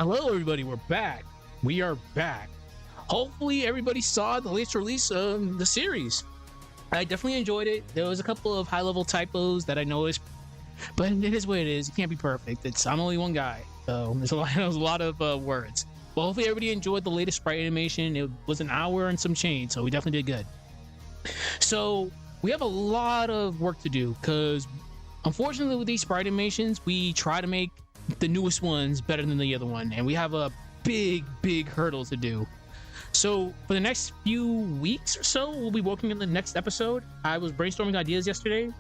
Hello, everybody. We're back. We are back. Hopefully, everybody saw the latest release of the series. I definitely enjoyed it. There was a couple of high-level typos that I noticed, but it is what it is. It can't be perfect. I'm only one guy, so there's a lot of words. But hopefully, everybody enjoyed the latest Sprite animation. It was an hour and some change, so we definitely did good. So we have a lot of work to do because, unfortunately, with these Sprite animations, we try to make the newest ones better than the other one, and we have a big hurdle to do. So for the next few weeks or so, we'll be working on the next episode. I was brainstorming ideas yesterday,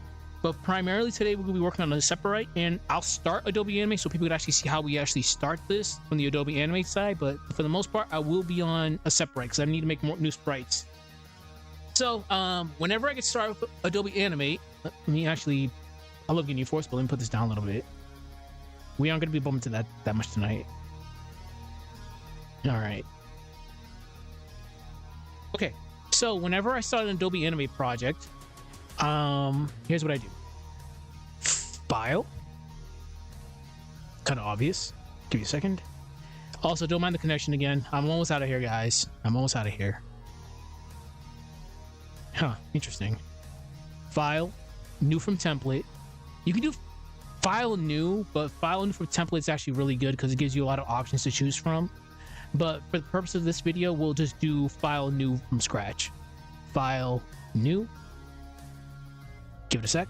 but primarily today we're going to be working on Aseprite, and I'll start Adobe Animate so people can actually see how we actually start this from the Adobe Animate side. But for the most part, I will be on Aseprite because I need to make more new sprites. So whenever I get started with Adobe Animate, let me actually, I love getting you force, but let me put this down a little bit. We aren't going to be bumping to that much tonight. All right. Okay, so whenever I start an Adobe Animate project, here's what I do. File. Kind of obvious. Give me a second. Also, don't mind the connection again. I'm almost out of here, guys. I'm almost out of here. Huh, interesting. File. New from template. You can do file new, but file new from template is actually really good because it gives you a lot of options to choose from. But for the purpose of this video, we'll just do file new from scratch. File new. Give it a sec.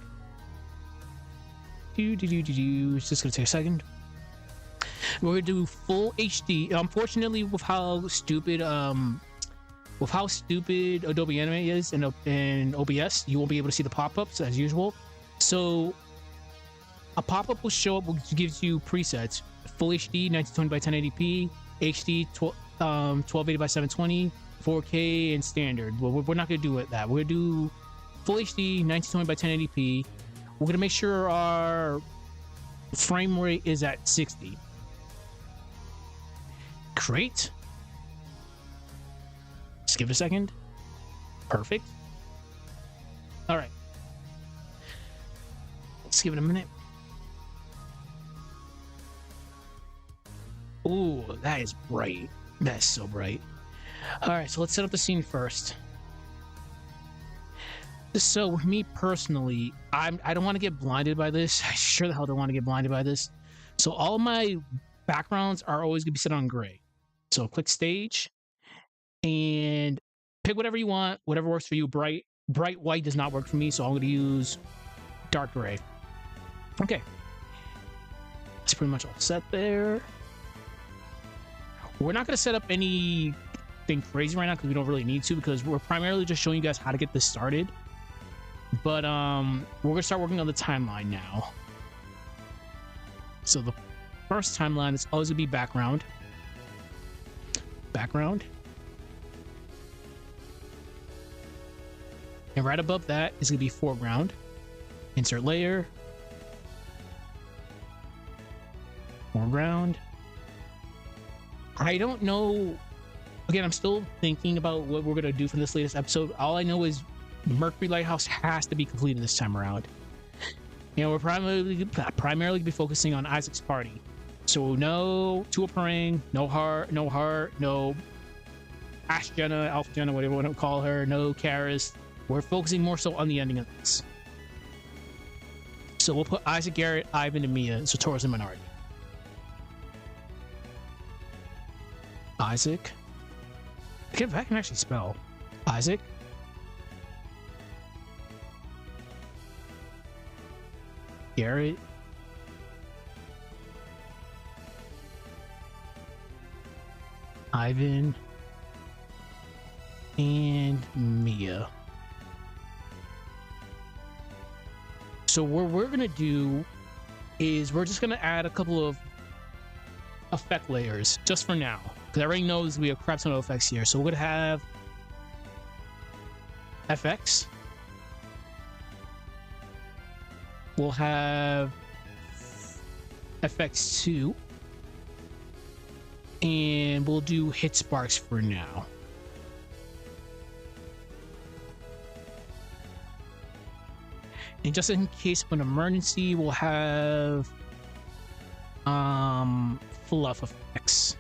It's just gonna take a second. We're gonna do full HD. Unfortunately, with how stupid Adobe Animate is in OBS, you won't be able to see the pop-ups as usual. So a pop-up will show up, which gives you presets: full HD 1920 by 1080p, HD 1280 by 720, 4K, and standard. Well, we're not going to do that. We're going to do full HD 1920 by 1080p. We're going to make sure our frame rate is at 60. Great. Just give it a second. Perfect. All right. Let's give it a minute. Ooh, that is bright. That is so bright. All right, so let's set up the scene first. So with me personally, I don't want to get blinded by this. I sure the hell don't want to get blinded by this. So all of my backgrounds are always going to be set on gray. So click stage and pick whatever you want, whatever works for you. Bright white does not work for me, so I'm going to use dark gray. Okay. That's pretty much all set there. We're not going to set up anything crazy right now because we don't really need to, because we're primarily just showing you guys how to get this started. But we're going to start working on the timeline now. So the first timeline is always going to be background. Background. And right above that is going to be foreground. Insert layer. Foreground. I don't know. Again, I'm still thinking about what we're going to do for this latest episode. All I know is Mercury Lighthouse has to be completed this time around. You know, we're primarily be focusing on Isaac's party. So no Tua Parang, no heart, no Ash Jenna, Alpha Jenna, whatever you want to call her, no Karis. We're focusing more so on the ending of this. So we'll put Isaac, Garrett, Ivan, and Mia, so Taurus and Minority. Isaac. I can actually spell. Isaac. Garrett. Ivan. And Mia. So what we're going to do is we're just going to add a couple of effect layers just for now, because I already know we have crap ton of effects here. So we're going to have FX. We'll have FX2. And we'll do hit sparks for now. And just in case of an emergency, we'll have fluff effects.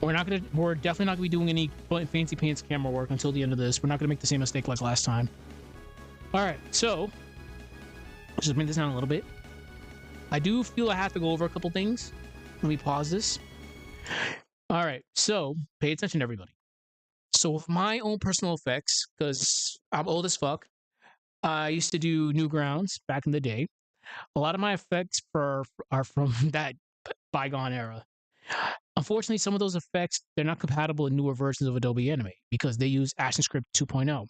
We're definitely not gonna be doing any fancy pants camera work until the end of this. We're not gonna make the same mistake like last time. All right, so let's just bring this down a little bit. I do feel I have to go over a couple things. Let me pause this. All right, so pay attention, everybody. So with my own personal effects, because I'm old as fuck, I used to do Newgrounds back in the day. A lot of my effects are from that bygone era. Unfortunately, some of those effects, they're not compatible in newer versions of Adobe Animate because they use Aseprite 2.0.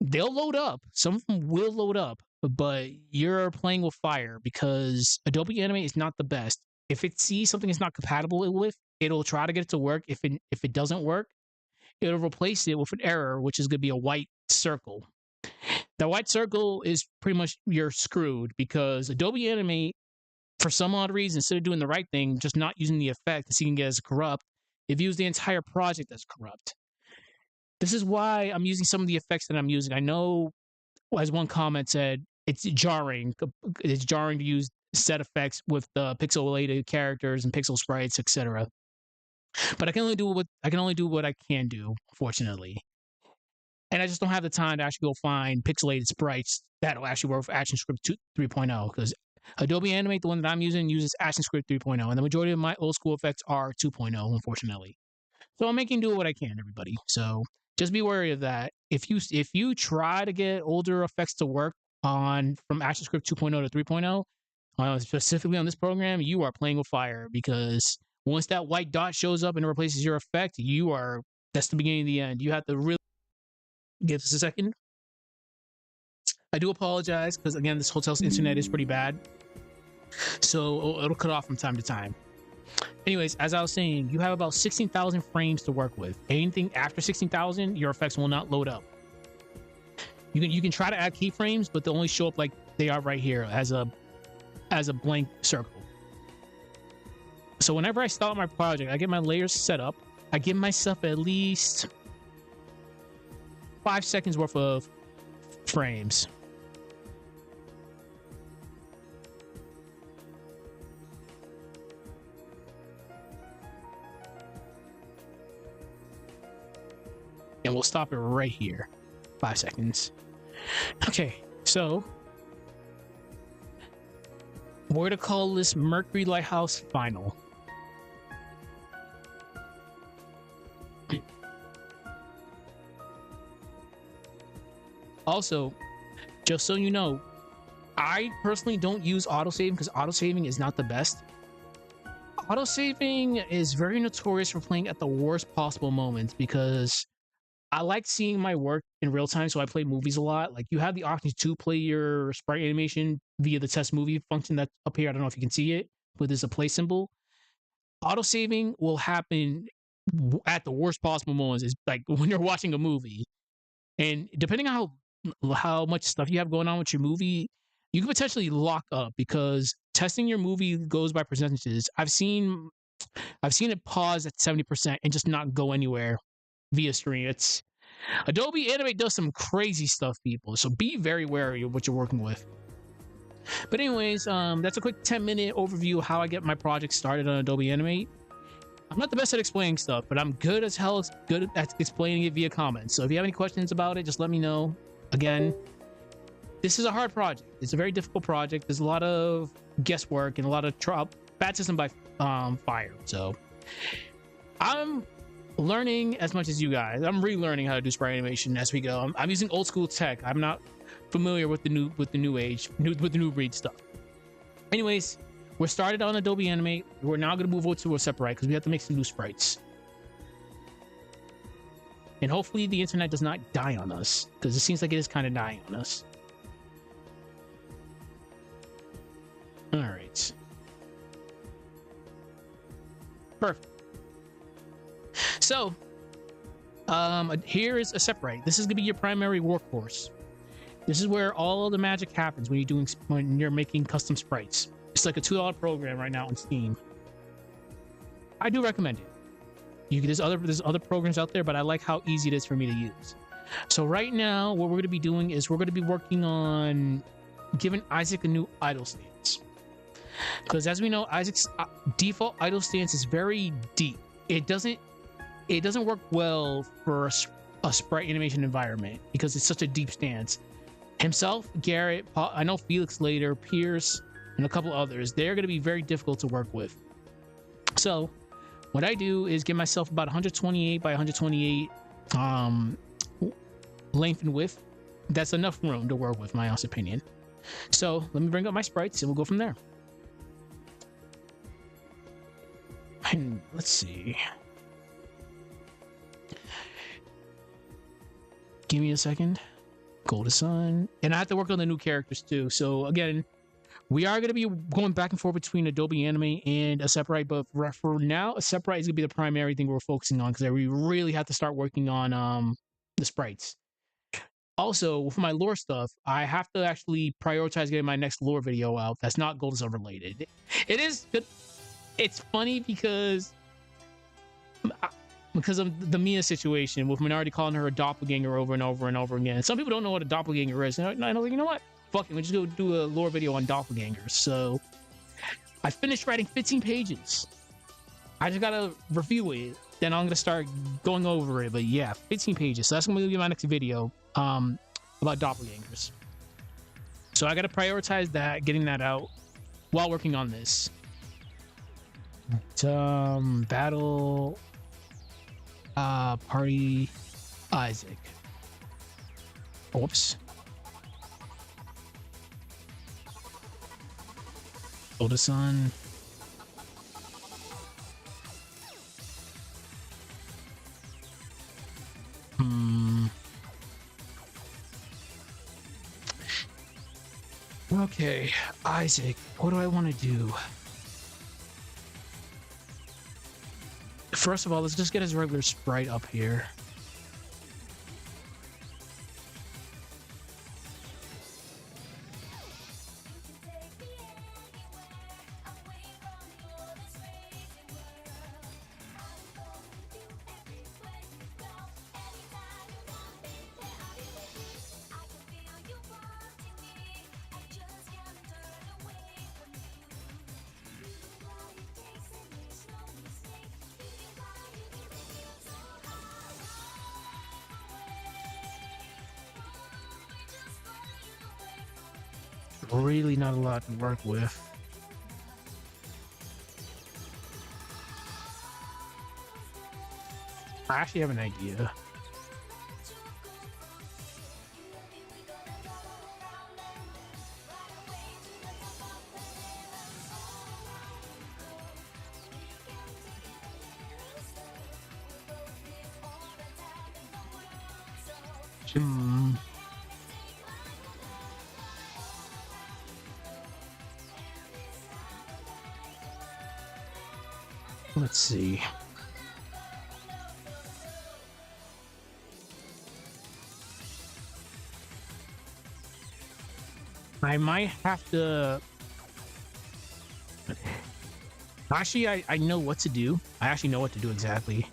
They'll load up. Some of them will load up, but you're playing with fire because Adobe Animate is not the best. If it sees something it's not compatible with, it'll try to get it to work. If it doesn't work, it'll replace it with an error, which is going to be a white circle. That white circle is pretty much you're screwed because Adobe Animate, for some odd reason, instead of doing the right thing, just not using the effect to see it as corrupt, it views the entire project as corrupt. This is why I'm using some of the effects that I'm using. I know, as one comment said, it's jarring. It's jarring to use set effects with the pixelated characters and pixel sprites, etc. But I can only do what I can do, fortunately. And I just don't have the time to actually go find pixelated sprites that'll actually work with Aseprite 3.0 because Adobe Animate, the one that I'm using, uses Aseprite 3.0, and the majority of my old school effects are 2.0, unfortunately. So I'm making do what I can, everybody. So just be wary of that. If you try to get older effects to work from Aseprite 2.0 to 3.0, specifically on this program, you are playing with fire because once that white dot shows up and replaces your effect, that's the beginning of the end. You have to really give us a second. I do apologize because again, this hotel's internet is pretty bad, so it'll cut off from time to time. Anyways, as I was saying, you have about 16,000 frames to work with. Anything after 16,000, your effects will not load up. You can try to add keyframes, but they'll only show up like they are right here as a blank circle. So whenever I start my project, I get my layers set up. I give myself at least 5 seconds worth of frames. And we'll stop it right here. 5 seconds. Okay, so we're gonna call this Mercury Lighthouse Final. Also, just so you know, I personally don't use autosaving because autosaving is not the best. Autosaving is very notorious for playing at the worst possible moments because I like seeing my work in real time, so I play movies a lot. Like, you have the option to play your sprite animation via the test movie function that's up here. I don't know if you can see it, but there's a play symbol. Autosaving will happen at the worst possible moments. It's like when you're watching a movie. And depending on how much stuff you have going on with your movie, you can potentially lock up because testing your movie goes by percentages. I've seen it pause at 70% and just not go anywhere via stream. It's Adobe Animate does some crazy stuff, people. So be very wary of what you're working with. But anyways, that's a quick 10-minute overview of how I get my project started on Adobe Animate. I'm not the best at explaining stuff, but I'm good as hell at explaining it via comments. So if you have any questions about it, just let me know. Again, this is a hard project. It's a very difficult project. There's a lot of guesswork and a lot of bad system by fire. So I'm learning as much as you guys. I'm relearning how to do sprite animation as we go. I'm using old school tech. I'm not familiar with the new breed stuff. Anyways, we're started on Adobe Animate. We're now going to move over to Aseprite because we have to make some new sprites. And hopefully the internet does not die on us because it seems like it is kind of dying on us. All right. Perfect. So, here is Aseprite. This is gonna be your primary workhorse. This is where all of the magic happens when you're making custom sprites. It's like a $2 program right now on Steam. I do recommend it. There's other programs out there, but I like how easy it is for me to use. So right now, what we're gonna be doing is we're gonna be working on given Isaac a new idle stance. Because as we know, Isaac's default idle stance is very deep. It doesn't work well for a sprite animation environment because it's such a deep stance. Himself, Garrett, I know Felix later, Pierce, and a couple others, they're going to be very difficult to work with. So what I do is give myself about 128 by 128 length and width. That's enough room to work with, my honest opinion. So let me bring up my sprites and we'll go from there. And let's see. Give me a second. Golden Sun. And I have to work on the new characters too. So again, we are going to be going back and forth between Adobe Animate and Aseprite, but for now, Aseprite is going to be the primary thing we're focusing on because we really have to start working on the sprites. Also, with my lore stuff, I have to actually prioritize getting my next lore video out that's not Golden Sun related. It is good. It's funny because of the Mia situation with Minority calling her a doppelganger over and over and over again. Some people don't know what a doppelganger is. And I know, you know what? Fuck it, we'll just go do a lore video on doppelgangers. So I finished writing 15 pages. I just gotta review it. Then I'm gonna start going over it. But yeah, 15 pages. So that's gonna be my next video about doppelgangers. So I gotta prioritize that, getting that out while working on this. Battle party Isaac. Oops. Golden Sun. Okay, Isaac, what do I want to do? First of all, let's just get his regular sprite up here. Really not a lot to work with. I actually have an idea. Let's see. I might have to... Actually, I know what to do. I actually know what to do exactly.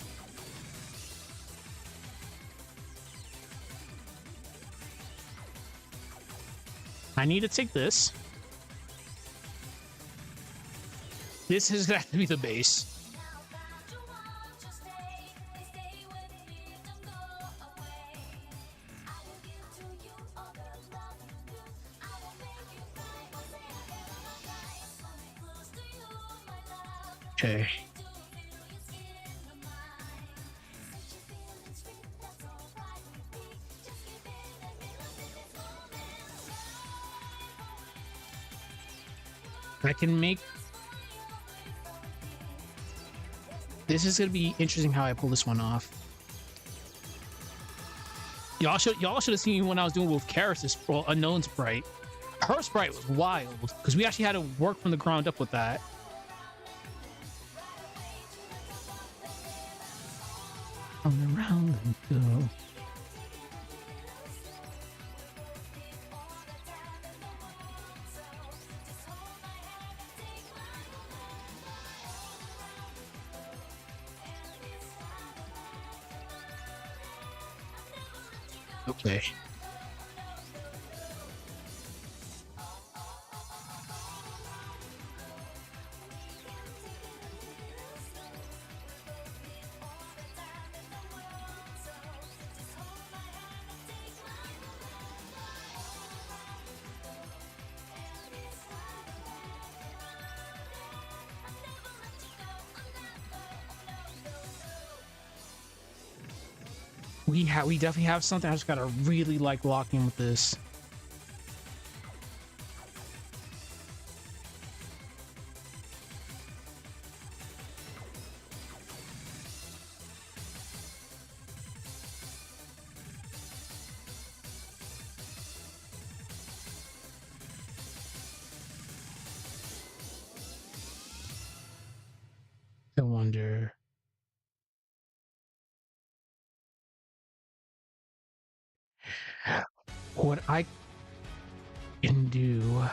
I need to take this. This is going to have to be the base. Okay. I can make... This is going to be interesting how I pull this one off. Y'all should have seen when I was doing with Karis' unknown sprite. Her sprite was wild because we actually had to work from the ground up with that. Around and go. Okay. we definitely have something. I just gotta really like lock in with this. I wonder. What I can do.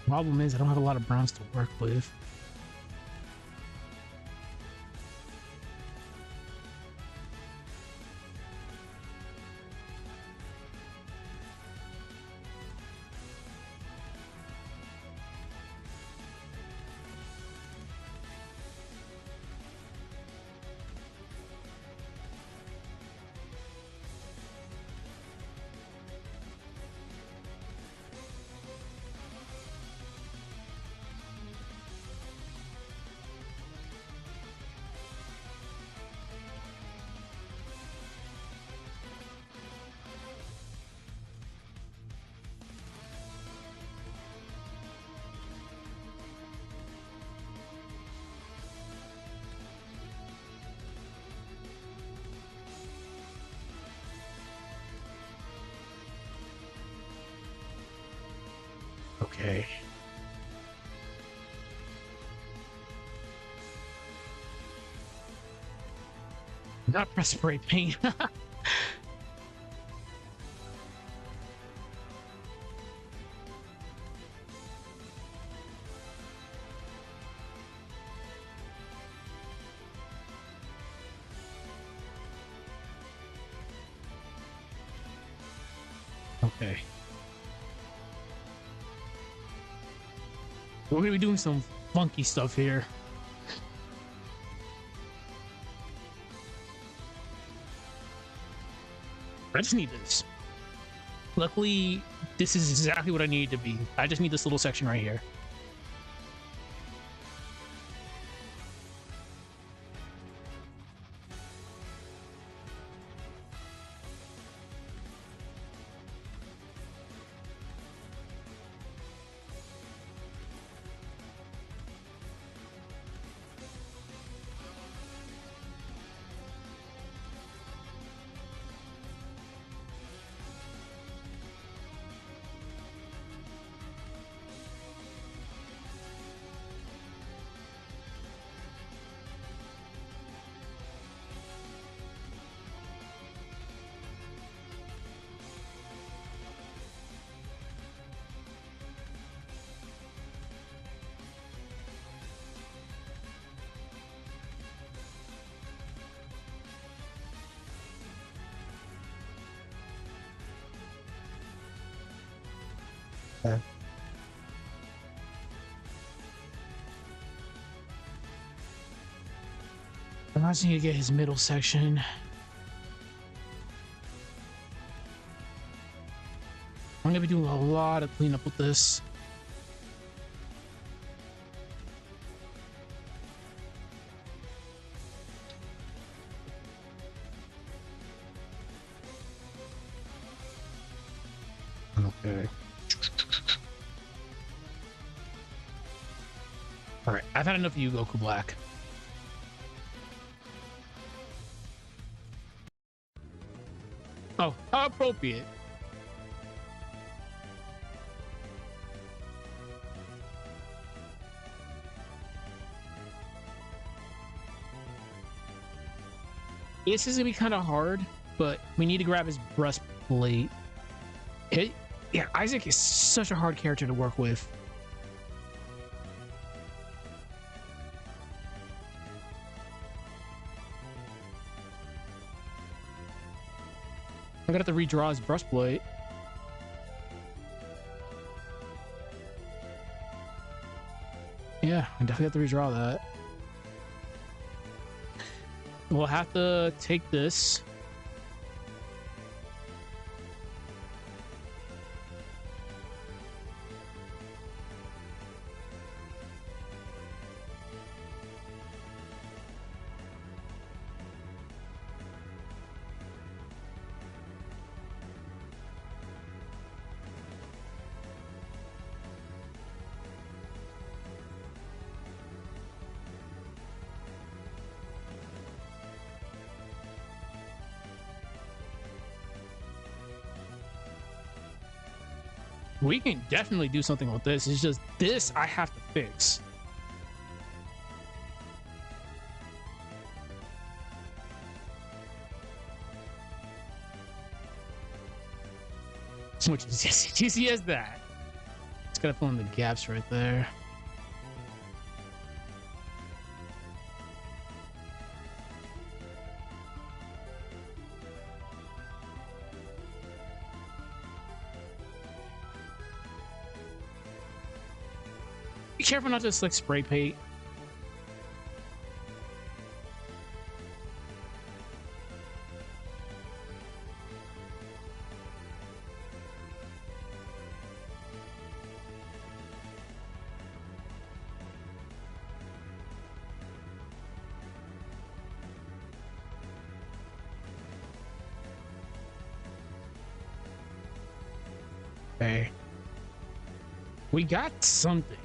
Problem is, I don't have a lot of browns to work with. Okay. Not press spray paint. Okay. We're gonna be doing some funky stuff here. I just need this. Luckily, this is exactly what I need it to be. I just need this little section right here. Okay. I just need to get his middle section. I'm gonna be doing a lot of cleanup with this. Okay. All right, I've had enough of you, Goku Black. Oh, how appropriate. This is gonna be kind of hard, but we need to grab his breastplate. Yeah, Isaac is such a hard character to work with. I'm gonna have to redraw his breastplate. Yeah, I definitely have to redraw that. We'll have to take this. We can definitely do something with this. It's just this I have to fix. So much easy as that. Just gotta fill in the gaps right there. Be careful not to just like spray paint. Okay. We got something.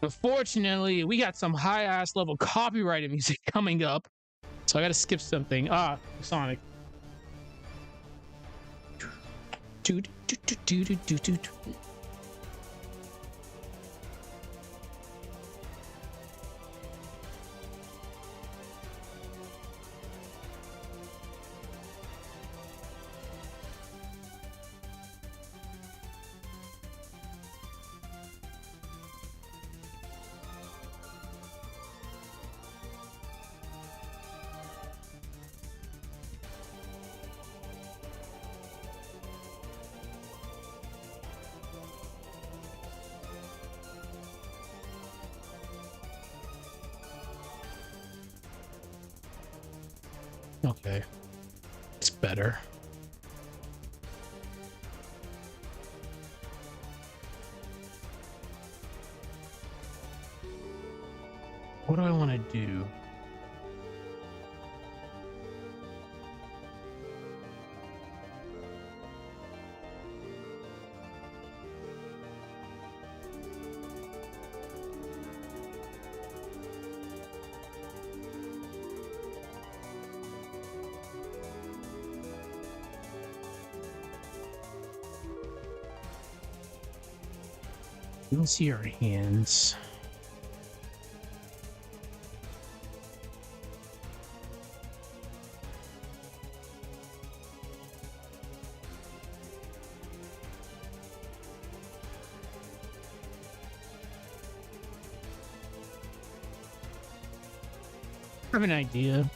Unfortunately, we got some high-ass level copyrighted music coming up. So I gotta skip something. Ah, Sonic. Okay. It's better. What do I want to do? We don't see our hands. I have an idea.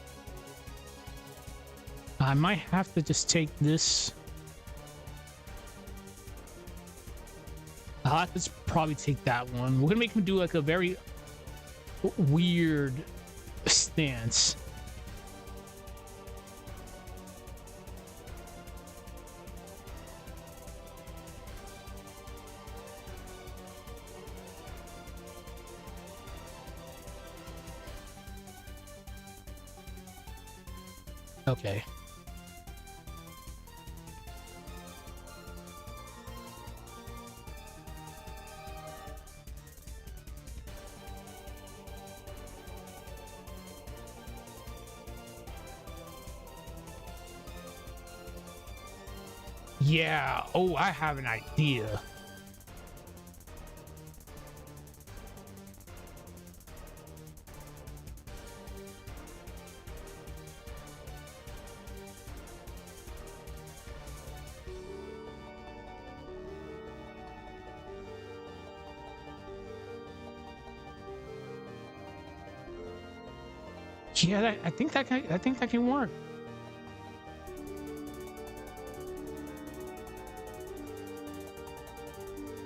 I might have to just take this. I'll have to probably take that one. We're gonna make him do like a very weird stance. Okay. Yeah. Oh, I have an idea. Yeah, I think that can work.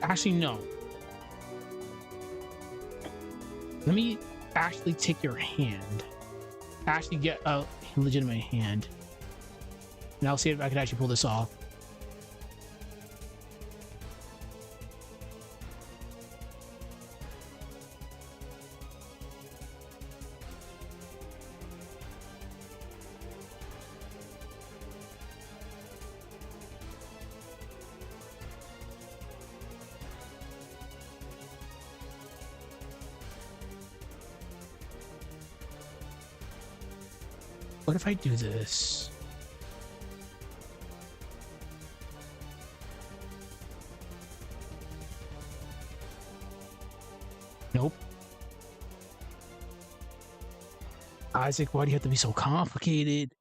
Actually, no. Let me actually take your hand. Actually get a legitimate hand. And I'll see if I can actually pull this off. What if I do this? Nope. Isaac, why do you have to be so complicated?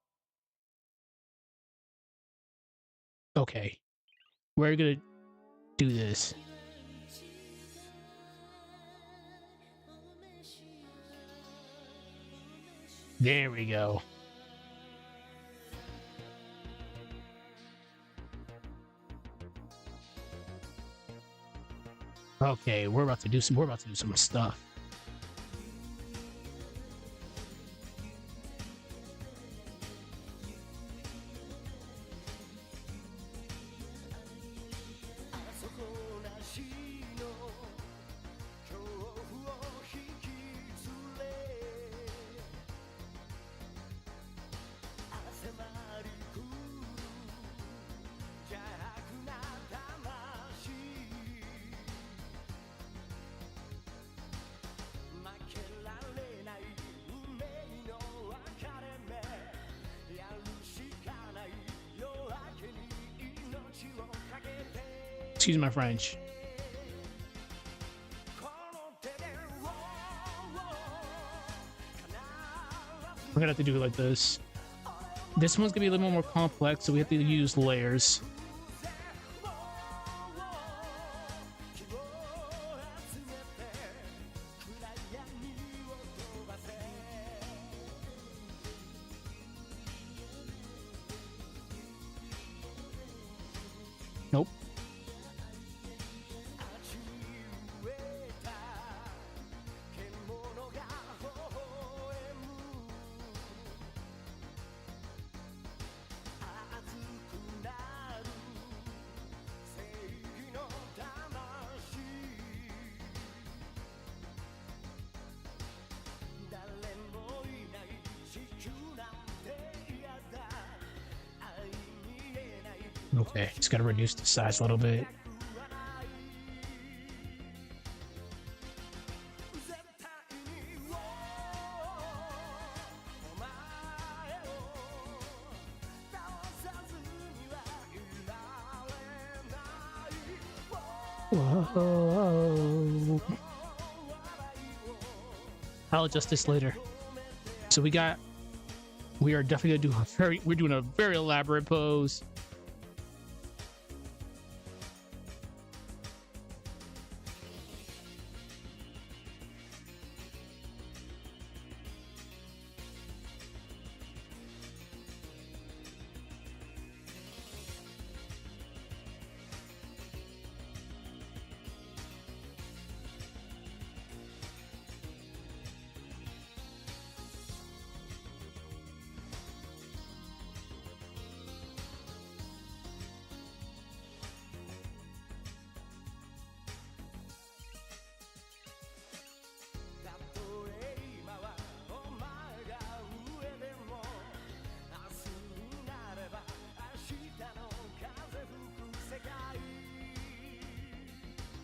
Okay. We're gonna do this. There we go. Okay, we're about to do some stuff. Excuse my French. We're gonna have to do it like this. This one's gonna be a little more complex, so we have to use layers. Nope. Okay, just gotta reduce the size a little bit. Whoa. I'll adjust this later. So we are definitely gonna do we're doing a very elaborate pose.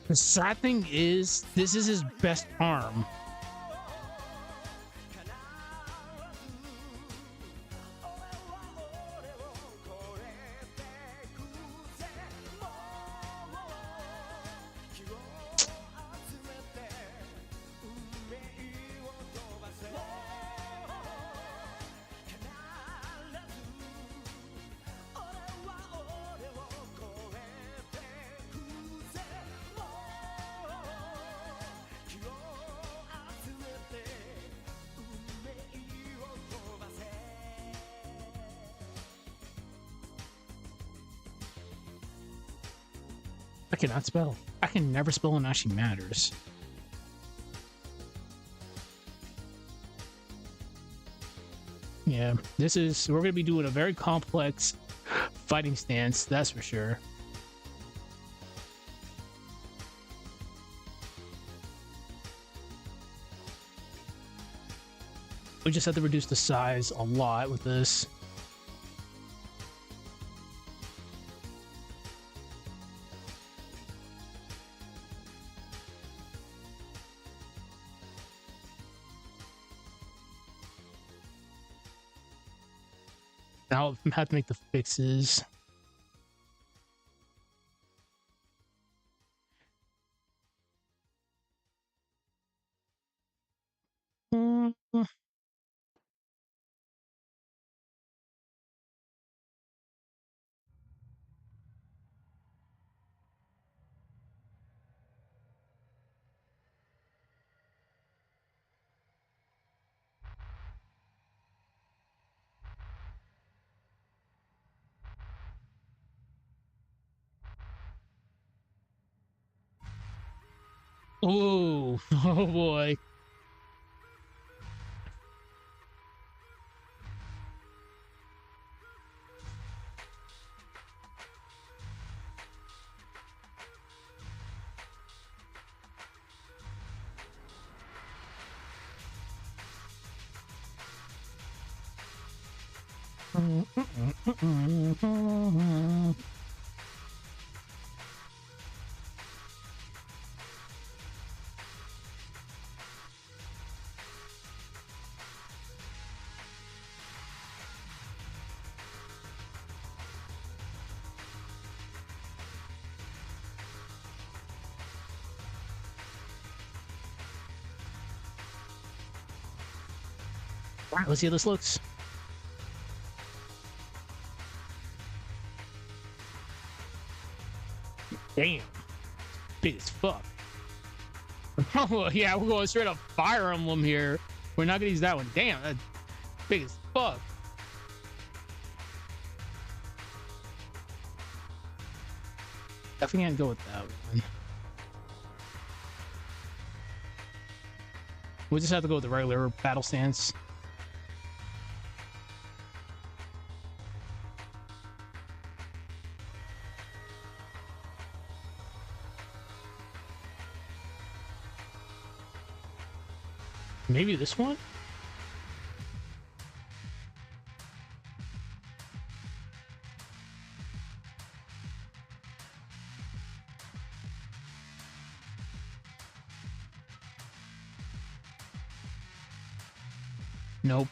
The sad thing is, this is his best arm. I cannot spell. I can never spell when it actually matters. Yeah, we're gonna be doing a very complex fighting stance, that's for sure. We just have to reduce the size a lot with this. Now I have to make the fixes. Oh, oh boy. All right, let's see how this looks. Damn. Big as fuck. Oh, yeah, we're going straight up Fire Emblem here. We're not gonna use that one. Damn, that's big as fuck. Definitely can't go with that one. We'll just have to go with the regular battle stance. Maybe this one? Nope.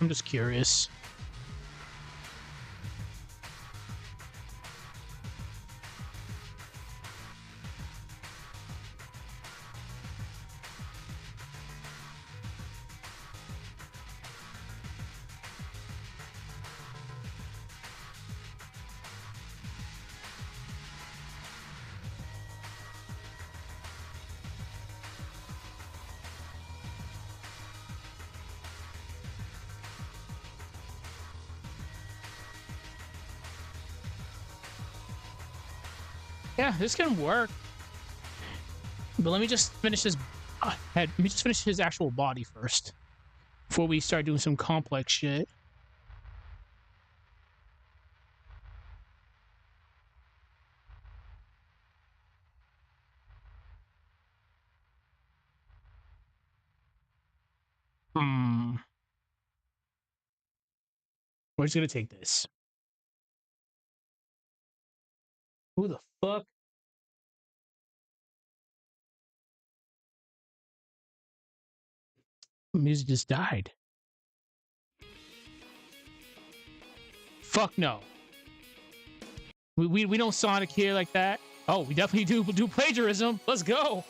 I'm just curious. Yeah, this can work. But let me just finish his head. Let me just finish his actual body first before we start doing some complex shit. We're just gonna take this. Who the fuck? Music just died. Fuck no. We don't Sonic here like that. Oh, we definitely do plagiarism. Let's go.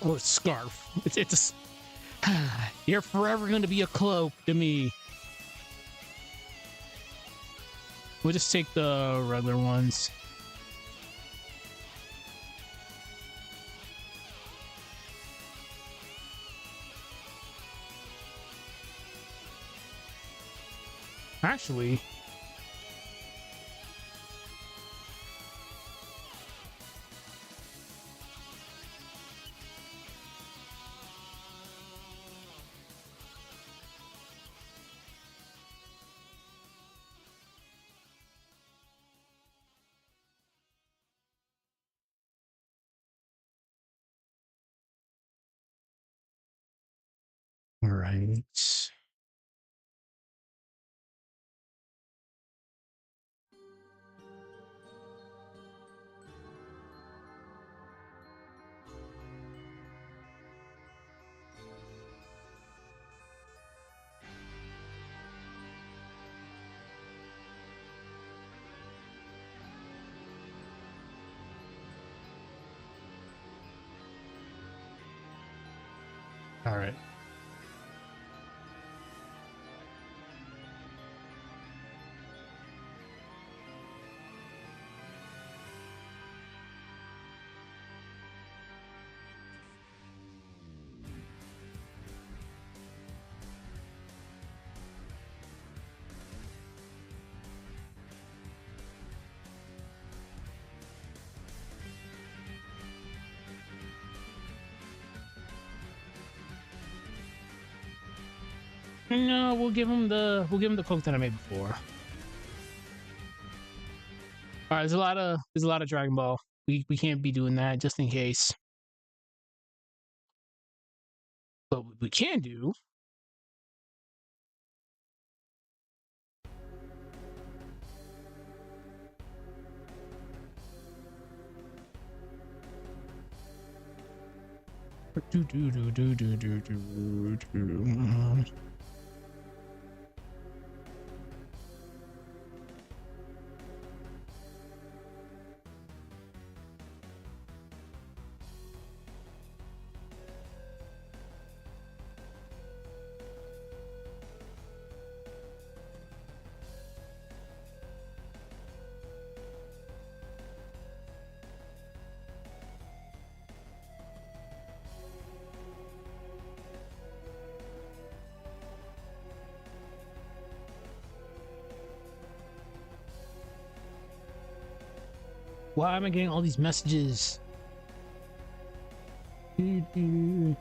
Oh, scarf. It's a. You're forever going to be a cloak to me. We'll just take the regular ones. Actually, all right. All right. No, we'll give him the cloak that I made before. All right, there's a lot of Dragon Ball. We can't be doing that just in case. But what we can do. Why am I getting all these messages? Boom,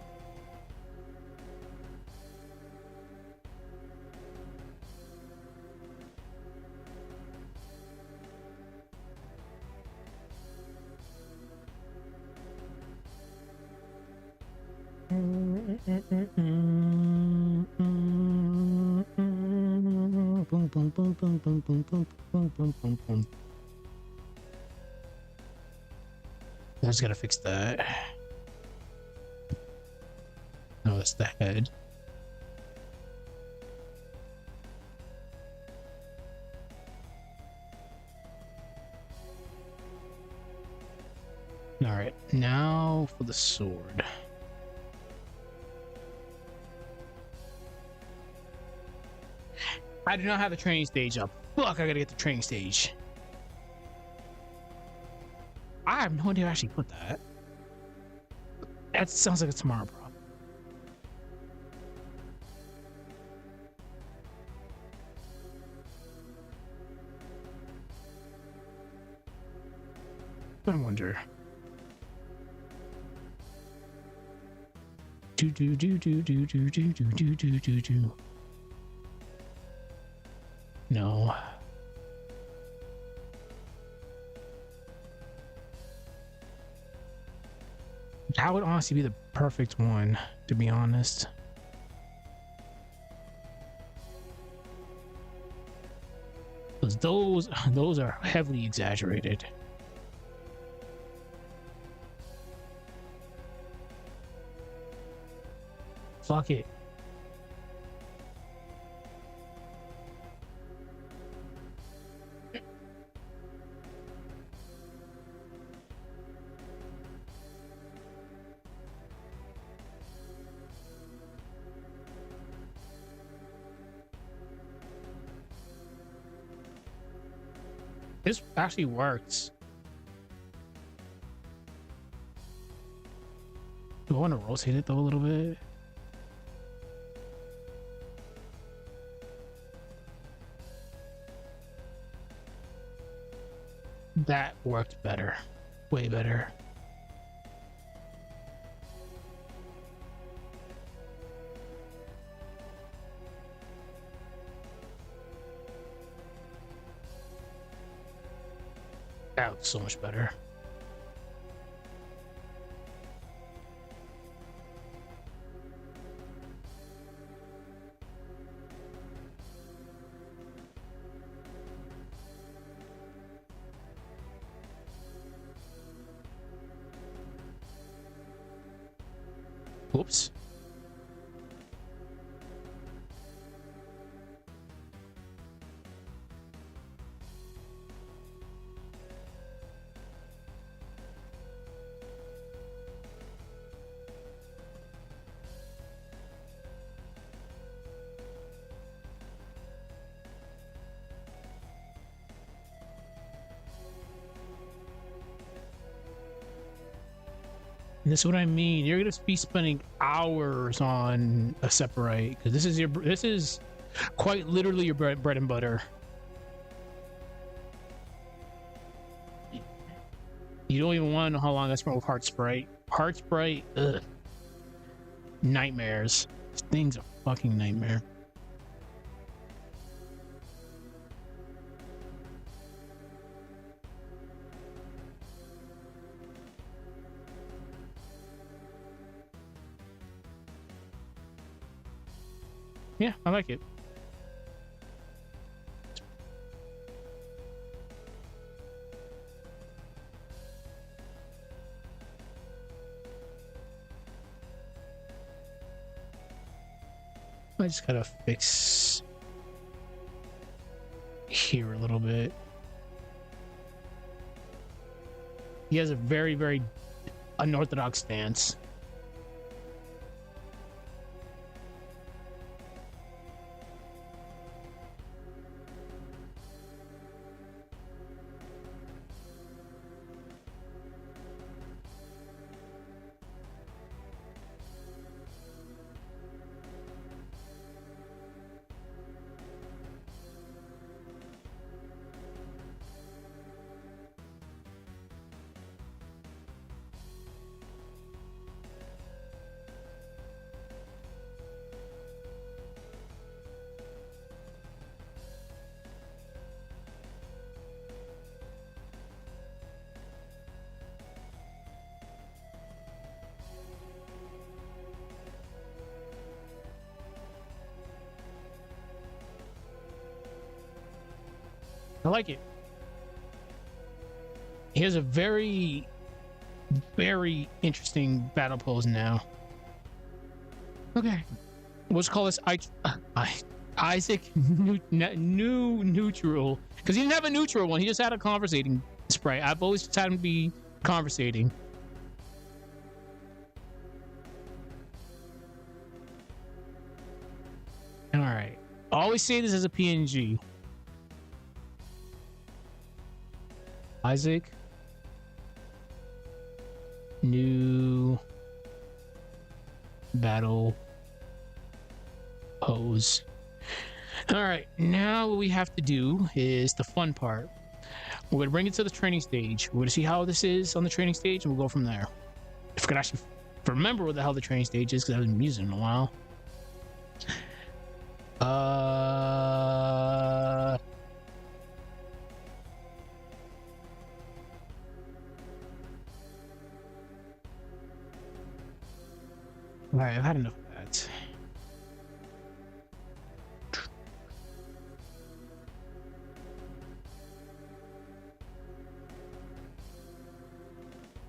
boom, boom, boom, boom, boom, boom, boom, boom, boom, boom, boom. I just gotta fix that. No, it's the head. All right, now for the sword. I do not have the training stage up. Fuck, I gotta get the training stage. I have no idea where I actually put that. That sounds like a tomorrow problem. I wonder. Do do do do do do do do do do do do. No. That would honestly be the perfect one, to be honest. Because those are heavily exaggerated. Fuck it. This actually works. Do I want to rotate it though a little bit? That worked better. Way better. That was so much better. Whoops. And this is what I mean. You're gonna be spending hours on Aseprite because this is quite literally your bread and butter. You don't even want to know how long I spent with Sprite. Sprite, ugh, nightmares. This thing's a fucking nightmare. Yeah, I like it. I just gotta fix here a little bit. He has a very, very unorthodox stance. I like it. He has a very, very interesting battle pose now. Okay. Let's call this Isaac new neutral. Because he didn't have a neutral one. He just had a conversating sprite. I've always just had him be conversating. All right. Always say this as a PNG. Isaac. New battle pose. All right, now what we have to do is the fun part. We're gonna bring it to the training stage. We're gonna see how this is on the training stage, and we'll go from there. If I could actually remember what the hell the training stage is, because I haven't been using it in a while. All right, I've had enough of that.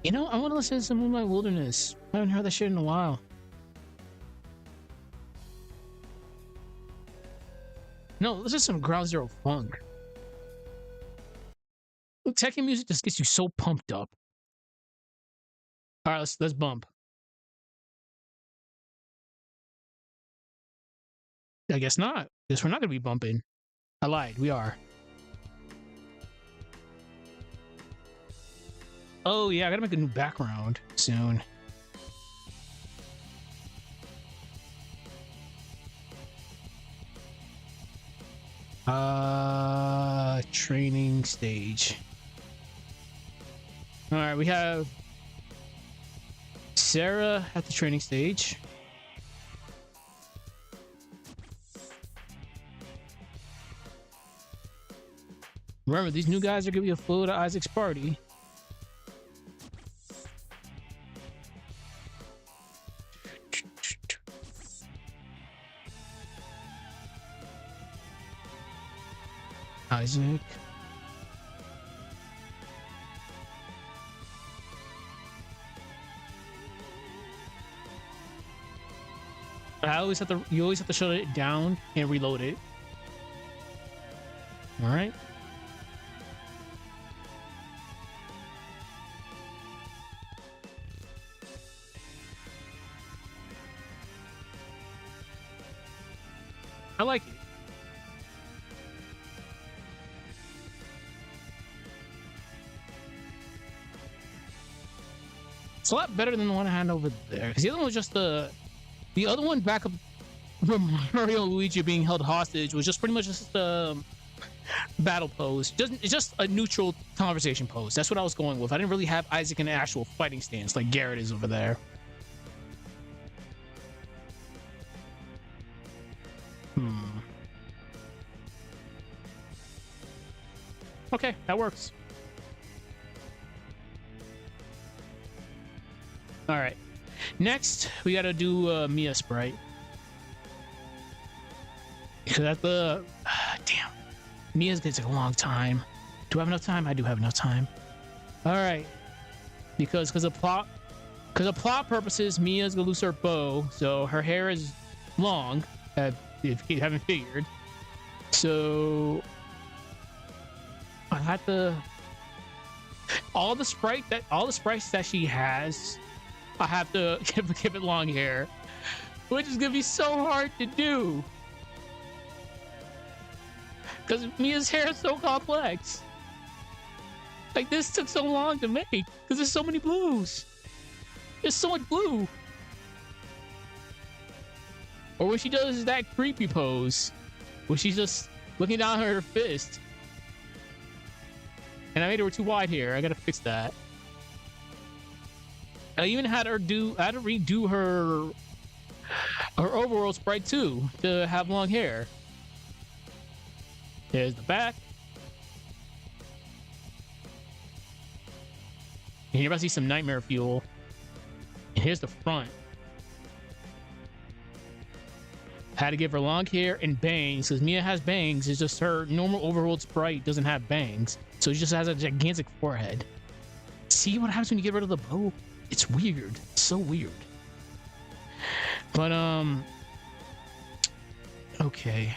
You know, I want to listen to some Moonlight Wilderness. I haven't heard that shit in a while. No, this is some Ground Zero funk. Techno music just gets you so pumped up. All right, let's bump. I guess not. Guess we're not gonna be bumping. I lied. We are. Oh yeah, I gotta make a new background soon. Training stage. All right, we have Sarah at the training stage. Remember, these new guys are gonna be a fool to Isaac's party. Isaac. You always have to shut it down and reload it. All right. I like it. It's a lot better than the one I had over there. Because the other one was just the other one back up from Mario and Luigi being held hostage was just pretty much just the battle pose. It's just a neutral conversation pose. That's what I was going with. I didn't really have Isaac in an actual fighting stance like Garrett is over there. Okay, that works. All right. Next, we gotta do Mia Sprite. Because that's the damn. Mia's gonna take a long time. Do I have enough time? I do have enough time. All right. Because of plot purposes, Mia's gonna lose her bow, so her hair is long. If you haven't figured. So I had to all the sprites that she has, I have to give it long hair, which is gonna be so hard to do because Mia's hair is so complex. Like, this took so long to make because there's so many blues. There's so much blue. Or when she does that creepy pose where she's just looking down at her fist. And I made her too wide here. I gotta fix that. I even had to redo her overworld sprite too to have long hair. There's the back. And you're about to see some nightmare fuel. And here's the front. Had to give her long hair and bangs because Mia has bangs. It's just her normal overworld sprite doesn't have bangs, so she just has a gigantic forehead. See what happens when you get rid of the bow? It's weird. It's so weird. But okay.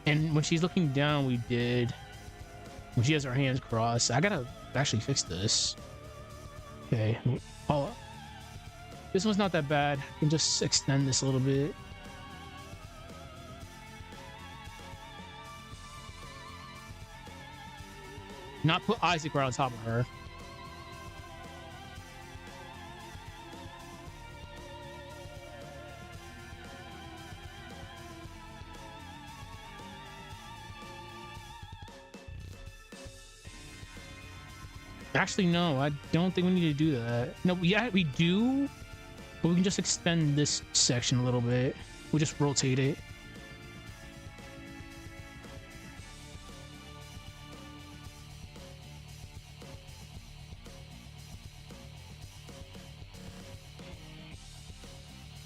And when she's looking down, we did. When she has her hands crossed, I gotta actually fix this. Okay. Oh, this one's not that bad. I can just extend this a little bit. Not put Isaac right on top of her. Actually, no, I don't think we need to do that. No, yeah, we do, but we can just extend this section a little bit. We'll just rotate it.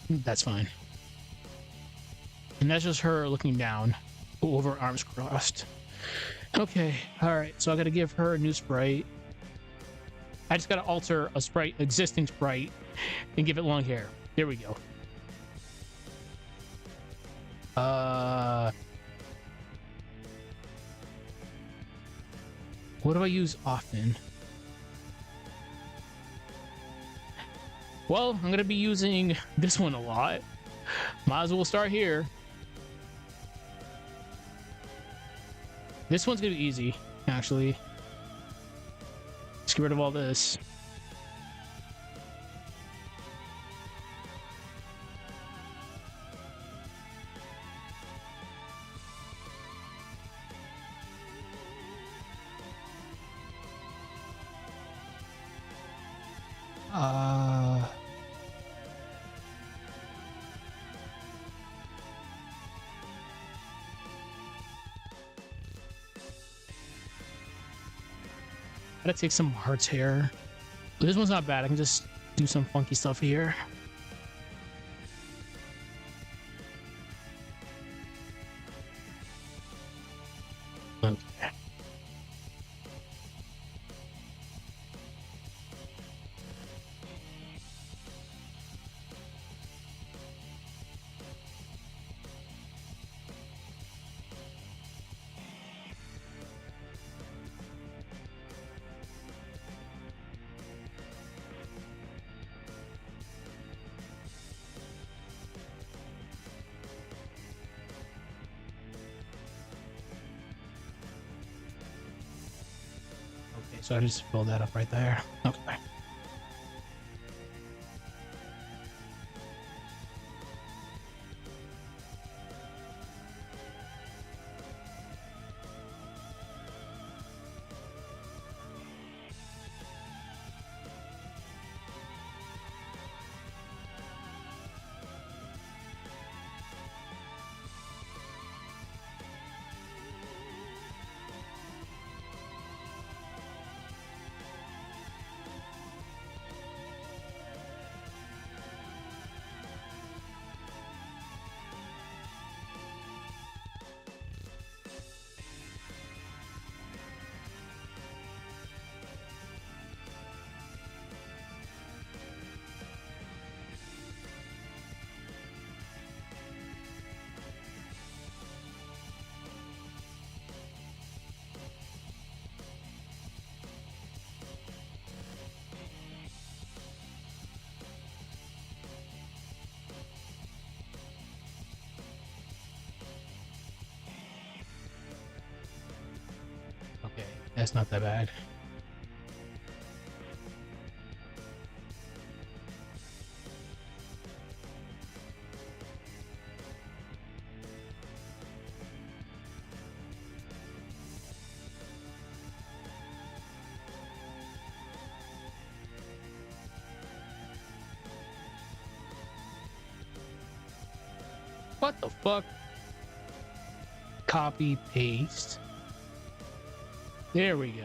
That's fine. And that's just her looking down over arms crossed. Okay, all right, so I gotta give her a new sprite. I just gotta alter a sprite, existing sprite, and give it long hair. There we go. What do I use often? Well, I'm gonna be using this one a lot. Might as well start here. This one's gonna be easy, actually. Let's get rid of all this. Gotta take some heart's hair. But this one's not bad. I can just do some funky stuff here. Okay. So I just fill that up right there. Okay. Okay, that's not that bad. What the fuck? Copy, paste. There we go.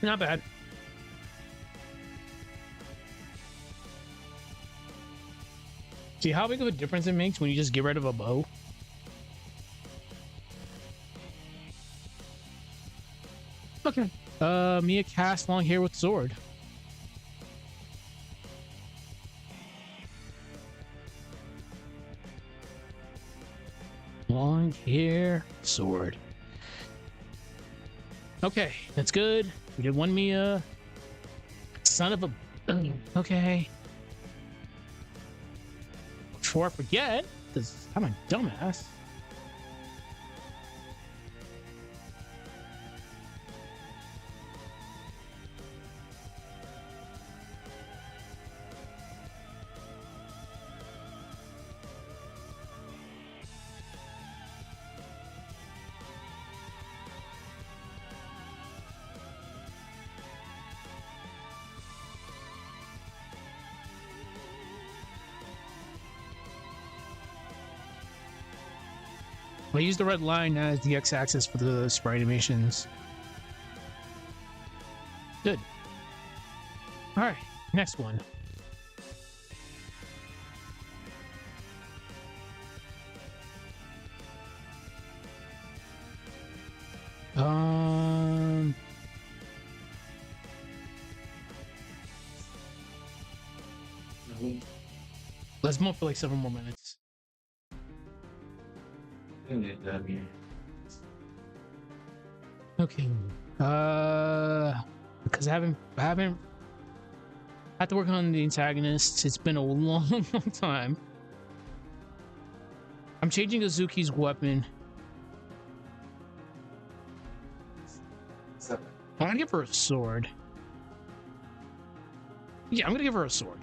Not bad. See how big of a difference it makes when you just get rid of a bow? Okay. Mia cast long hair with sword. Long hair, sword. Okay, that's good. We did one Mia. Son of a... Okay. Before I forget, because I'm a dumbass. I use the red line as the x-axis for the sprite animations. Good. All right, next one. Let's move for like 7 more minutes. Okay. Because I haven't had to work on the antagonists. It's been a long, long time. I'm changing Azuki's weapon. I'm gonna give her a sword. Yeah, I'm gonna give her a sword.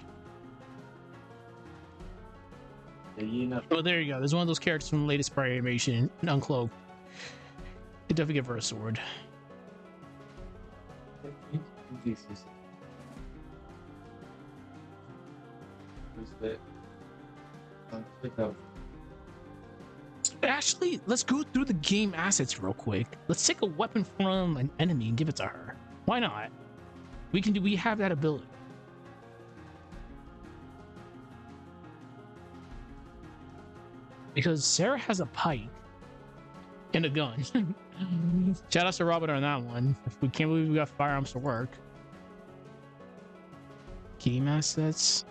Oh, there you go. There's one of those characters from the latest Sprite animation, Uncloak. Could definitely give her a sword. Actually, let's go through the game assets real quick. Let's take a weapon from an enemy and give it to her. Why not? We have that ability. Because Sarah has a pike and a gun. Shout out to Robert on that one. We can't believe we got firearms to work. Game assets.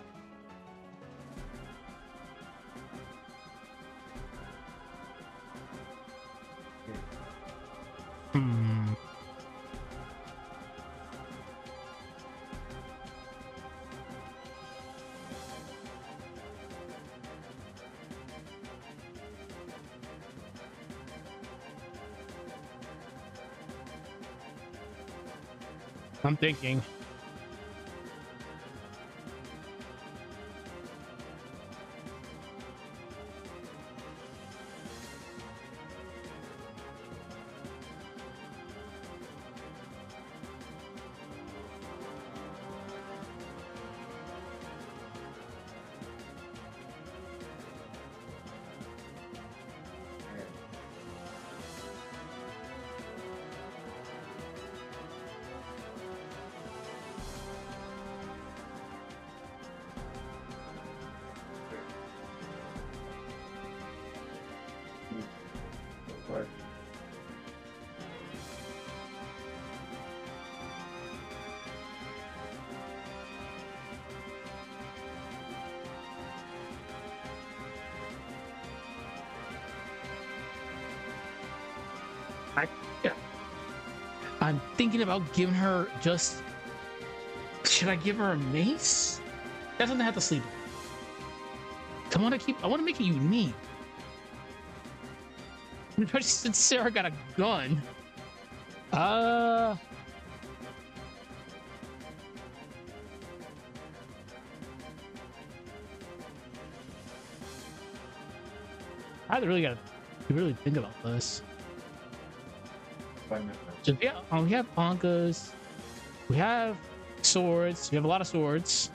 I'm thinking. I'm thinking about giving her just... Should I give her a mace? That's something I have to sleep on. I want to make it unique. Especially since Sarah got a gun. I really think about this. So yeah, we have Ankas, we have swords, we have a lot of swords.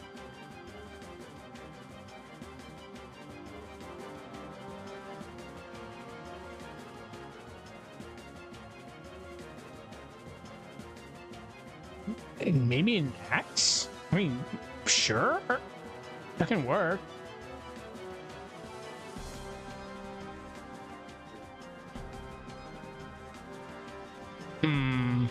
Maybe an axe? I mean, sure. That can work. Hmm.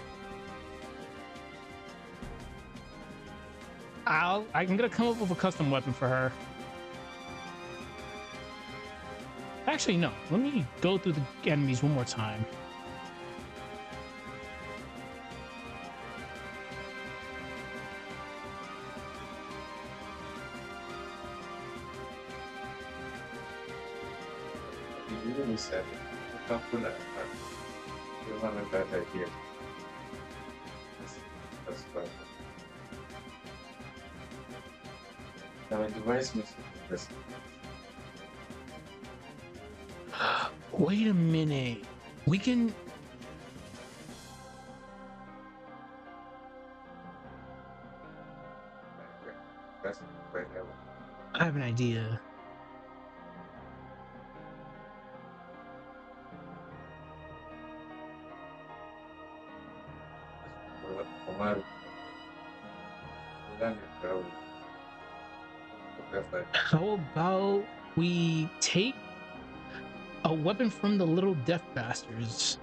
I'm gonna come up with a custom weapon for her. Actually, no. Let me go through the enemies one more time. You said look for that. You want a bad idea. That's right. Now my device missing this. Wait a minute. We can. That's right now. I have an idea. Omar, then you go. That's like How about we take a weapon from the little death bastards?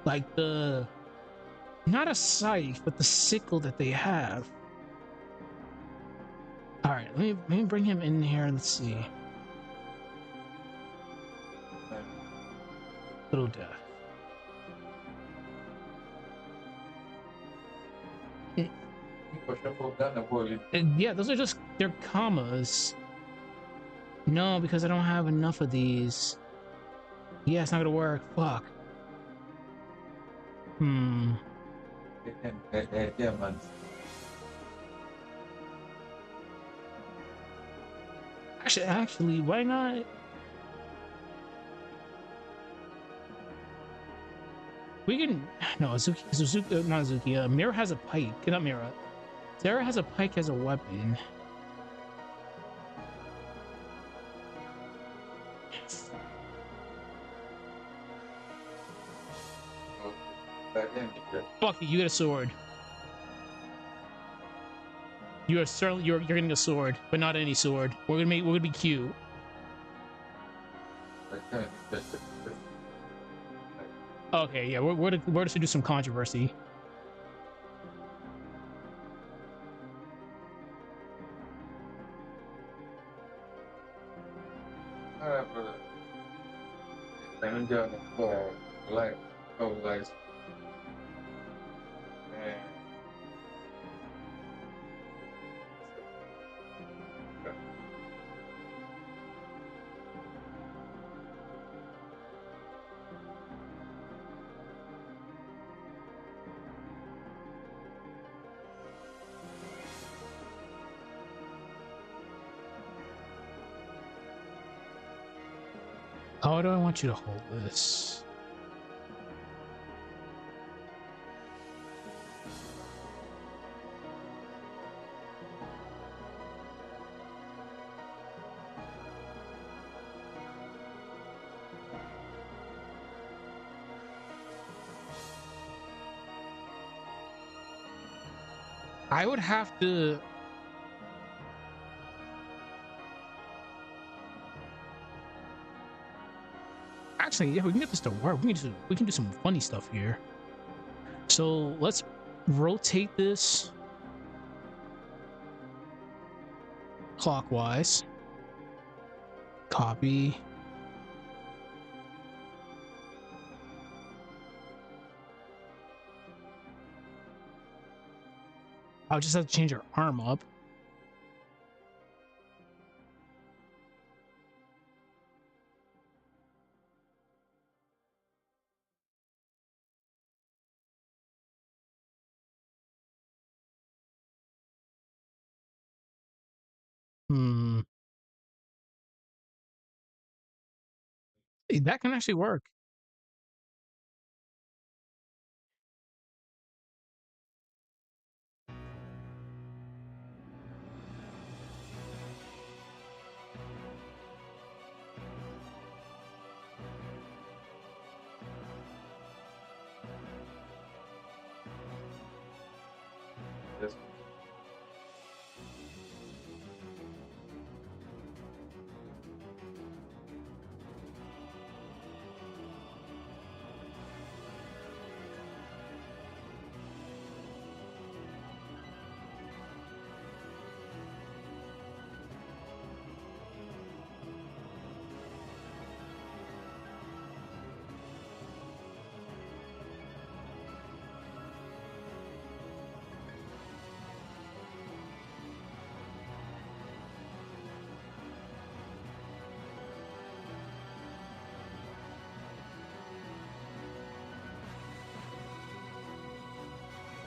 Like the. Not a scythe, but the sickle that they have. Alright, let me bring him in here. Let's see. Little death. Yeah, those are just, they're commas. No, because I don't have enough of these. Yeah, it's not gonna work. Fuck. Hmm. Yeah, man. Actually, why not? We can. No, Zuki, not Zuki. Mira has a pike. Not Mira. Sarah has a pike as a weapon. Fuck it, you get a sword. You are certainly you're getting a sword, but not any sword. We're gonna be cute. Okay, yeah, we're to do some controversy. How do I want you to hold this? I would have to. Actually, yeah, we can get this to work. We can do some funny stuff here. So let's rotate this clockwise. Copy. I'll just have to change our arm up. Hmm. That can actually work. Yes.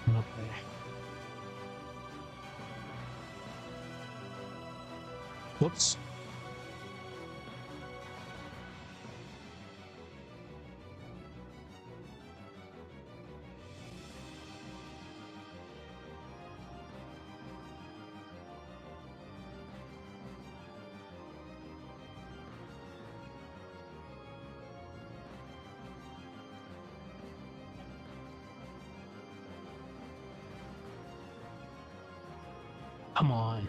Okay. Whoops. Come on.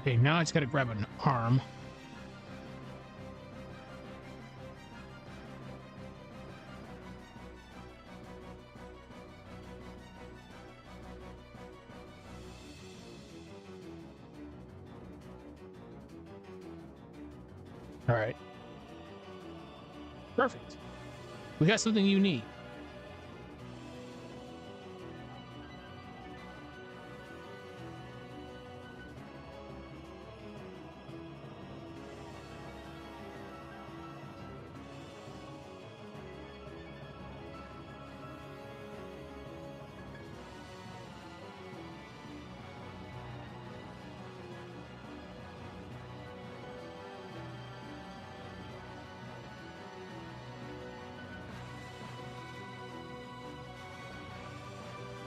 Okay, now I just gotta grab an arm. All right. Perfect. We got something unique.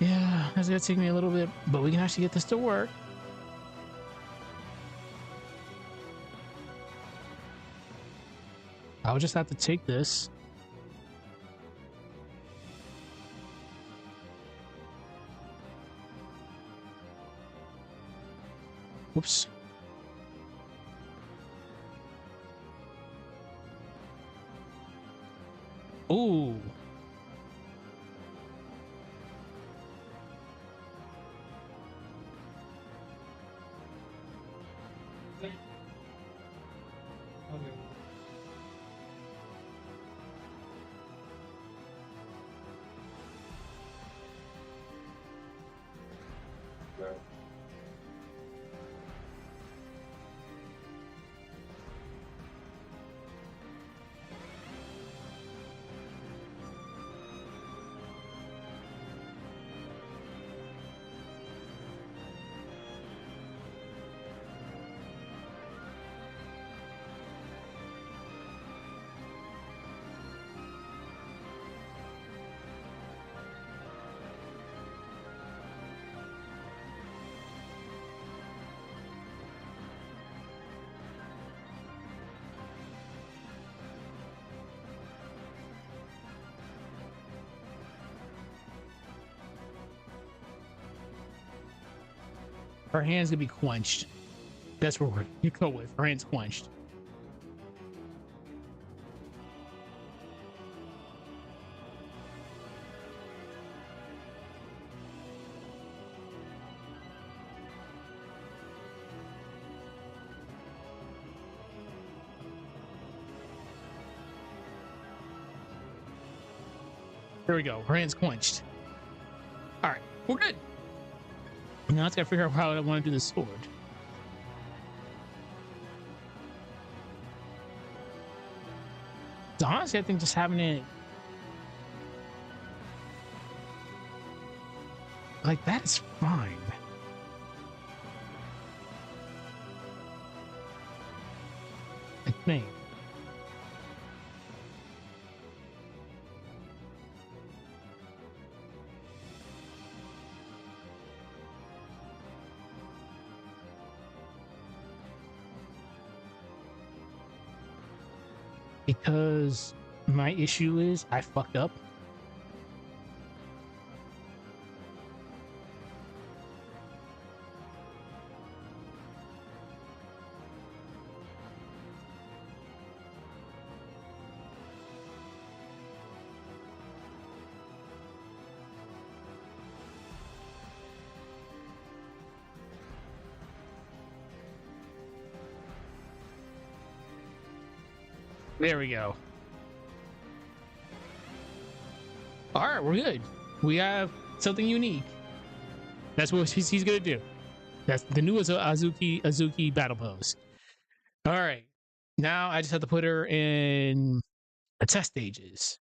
Yeah, that's gonna take me a little bit, but we can actually get this to work. I'll just have to take this. Whoops. Ooh. Okay. Yeah. Her hands gonna be quenched. That's where you go with. Her hands quenched. There we go. Her hand's quenched. All right, we're good. Now let's gotta figure out how I want to do this sword. So honestly, I think just having it like that is fine. I think. Because my issue is I fucked up. There we go. All right, we're good. We have something unique. That's what he's gonna do. That's the new Azuki battle pose. All right, now I just have to put her in the test stages.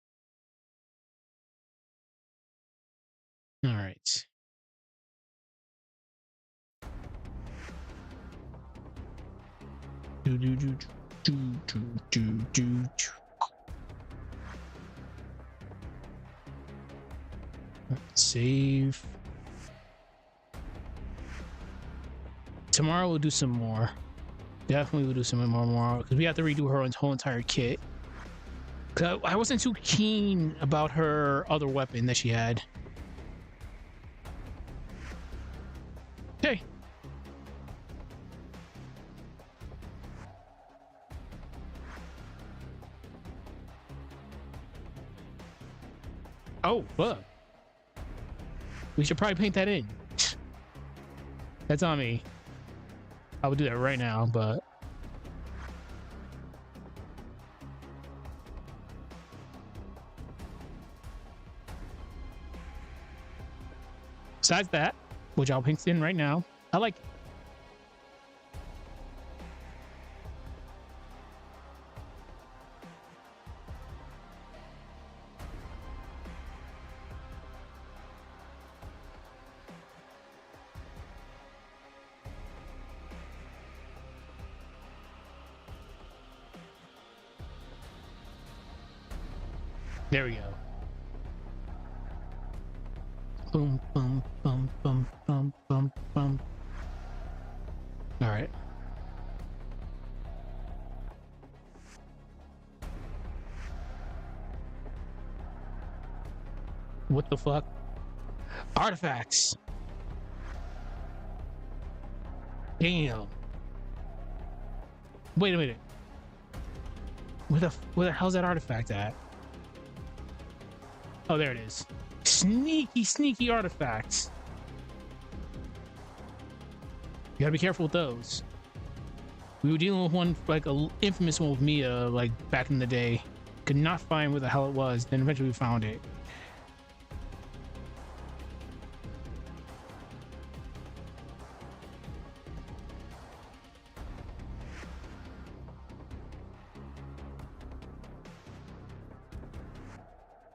All right. Save. Tomorrow we'll do some more. Definitely we'll do some more tomorrow because we have to redo her whole entire kit. Cause I wasn't too keen about her other weapon that she had. Okay. Oh, fuck. We should probably paint that in. That's on me. I would do that right now, but... Besides that, which I'll paint in right now, I like it. There we go. Boom, boom, boom, boom, boom, boom, boom. All right. What the fuck? Artifacts. Damn. Wait a minute. Where the hell's that artifact at? Oh, there it is. Sneaky artifacts. You gotta be careful with those. We were dealing with one, like a infamous one with Mia, like back in the day. Could not find where the hell it was. Then eventually we found it.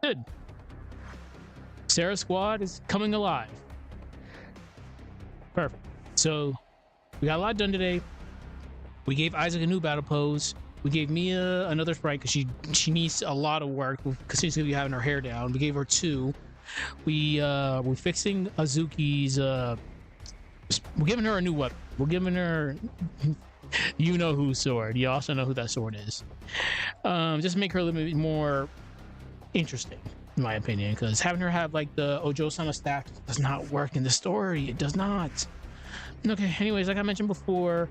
Good. Sarah Squad is coming alive. Perfect. So we got a lot done today. We gave Isaac a new battle pose. We gave Mia another sprite because she needs a lot of work because she's gonna be having her hair down. We gave her 2. We're fixing Azuki's. We're giving her a new weapon. We're giving her, you know whose sword. You also know who that sword is. Just make her a little bit more interesting, in my opinion, because having her have like the Ojo-sama staff does not work in the story. It does not. Okay, anyways, like I mentioned before,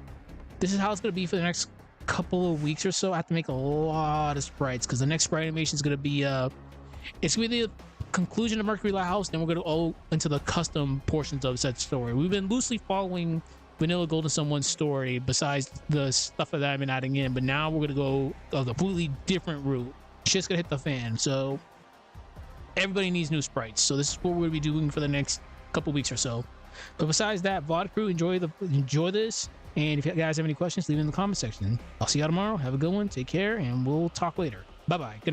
this is how it's going to be for the next couple of weeks or so. I have to make a lot of sprites because the next sprite animation is going to be it's going to be the conclusion of Mercury Lighthouse, then we're going to go into the custom portions of said story. We've been loosely following Vanilla Golden Someone's story besides the stuff that I've been adding in, but now we're going to go a completely different route. Shit's gonna hit the fan. So everybody needs new sprites. So this is what we'll be doing for the next couple weeks or so. But besides that, VOD crew, enjoy this. And if you guys have any questions, leave it in the comment section. I'll see y'all tomorrow. Have a good one. Take care, and we'll talk later. Bye-bye. Good